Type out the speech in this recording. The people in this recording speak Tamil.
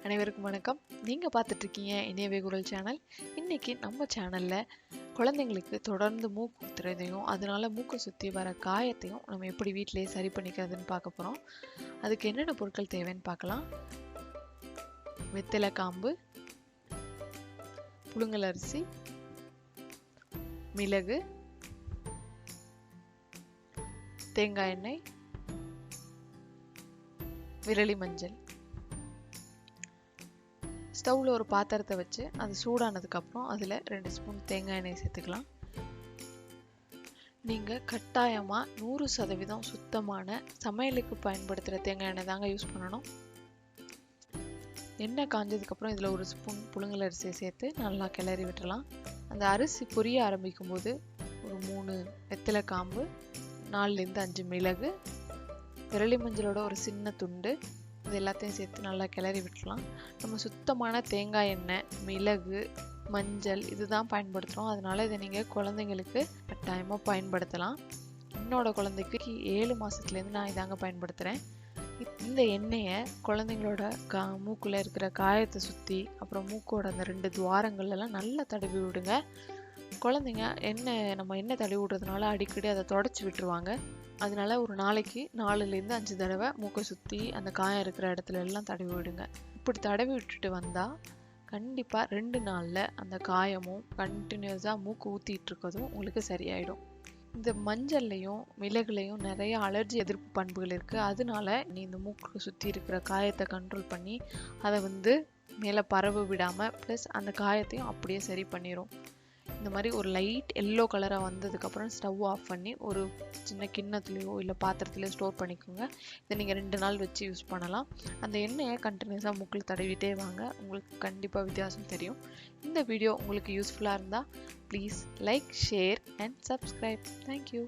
அனைவருக்கும் வணக்கம். நீங்கள் பார்த்துட்ருக்கீங்க இனியவை குரல் சேனல். இன்றைக்கி நம்ம சேனலில் குழந்தைங்களுக்கு தொடர்ந்து மூக்கு குத்துறதையும் அதனால மூக்கை சுற்றி வர காயத்தையும் நம்ம எப்படி வீட்டிலேயே சரி பண்ணிக்கிறதுன்னு பார்க்க போகிறோம். அதுக்கு என்னென்ன பொருட்கள் தேவைன்னு பார்க்கலாம். வெத்தலை காம்பு, புழுங்கல் அரிசி, மிளகு, தேங்காய் எண்ணெய், விரலி மஞ்சள். ஸ்டவ்வில் ஒரு பாத்திரத்தை வச்சு அது சூடானதுக்கப்புறம் அதில் 2 ஸ்பூன் தேங்காய் எண்ணெய் சேர்த்துக்கலாம். நீங்கள் கட்டாயமாக 100% சுத்தமான சமையலுக்கு பயன்படுத்துகிற தேங்காய் எண்ணெய் தாங்க யூஸ் பண்ணணும். எண்ணெய் காஞ்சதுக்கப்புறம் இதில் 1 ஸ்பூன் புழுங்கல் அரிசியை சேர்த்து நல்லா கிளறி விட்டுறலாம். அந்த அரிசி பொரிய ஆரம்பிக்கும் போது ஒரு 3 வெத்தலை காம்பு, 4லேருந்து 5 மிளகு, விரலி மஞ்சளோட ஒரு சின்ன துண்டு, இது எல்லாத்தையும் சேர்த்து நல்லா கிளறி விட்டுலாம். நம்ம சுத்தமான தேங்காய் எண்ணெய், மிளகு, மஞ்சள் இதுதான் பயன்படுத்துகிறோம். அதனால இதை நீங்கள் குழந்தைங்களுக்கு கட்டாயமாக பயன்படுத்தலாம். என்னோட குழந்தைக்கு 7 மாதத்துலேருந்து நான் இதாங்க பயன்படுத்துகிறேன். இந்த எண்ணெயை குழந்தைங்களோட மூக்குள்ள இருக்கிற காயத்தை சுற்றி அப்புறம் மூக்கோட அந்த 2 துவாரங்கள்லாம் நல்லா தடவி விடுங்க. குழந்தைங்க நம்ம எண்ணெய் தடவி விடுறதுனால அடிக்கடி அதை தொடச்சி விட்டுருவாங்க. அதனால ஒரு நாளைக்கு 4லேருந்து 5 தடவை மூக்கை சுற்றி அந்த காயம் இருக்கிற இடத்துல எல்லாம் தடவி விடுங்க. இப்படி தடவி விட்டுட்டு வந்தால் கண்டிப்பாக 2 நாளில் அந்த காயமும் கண்டினியூஸாக மூக்கு ஊற்றிட்டு இருக்கிறதும் உங்களுக்கு சரியாயிடும். இந்த மஞ்சள்லையும் மிளகுலையும் நிறைய அலர்ஜி எதிர்ப்பு பண்புகள் இருக்குது. அதனால நீ இந்த மூக்கு சுற்றி இருக்கிற காயத்தை கண்ட்ரோல் பண்ணி அதை மேலே பரவ விடாமல் ப்ளஸ் அந்த காயத்தையும் அப்படியே சரி பண்ணிடும். இந்த மாதிரி ஒரு லைட் எல்லோ கலராக வந்ததுக்கப்புறம் ஸ்டவ் ஆஃப் பண்ணி ஒரு சின்ன கிண்ணத்துலேயோ இல்லை பாத்திரத்துலையோ ஸ்டோர் பண்ணிக்கோங்க. இதை நீங்கள் 2 நாள் வச்சு யூஸ் பண்ணலாம். அந்த எண்ணெயை கண்டினியூஸாக மூக்கில் தடவிட்டே வாங்க, உங்களுக்கு கண்டிப்பாக வித்தியாசம் தெரியும். இந்த வீடியோ உங்களுக்கு யூஸ்ஃபுல்லாக இருந்தால் please like, share and subscribe. Thank you.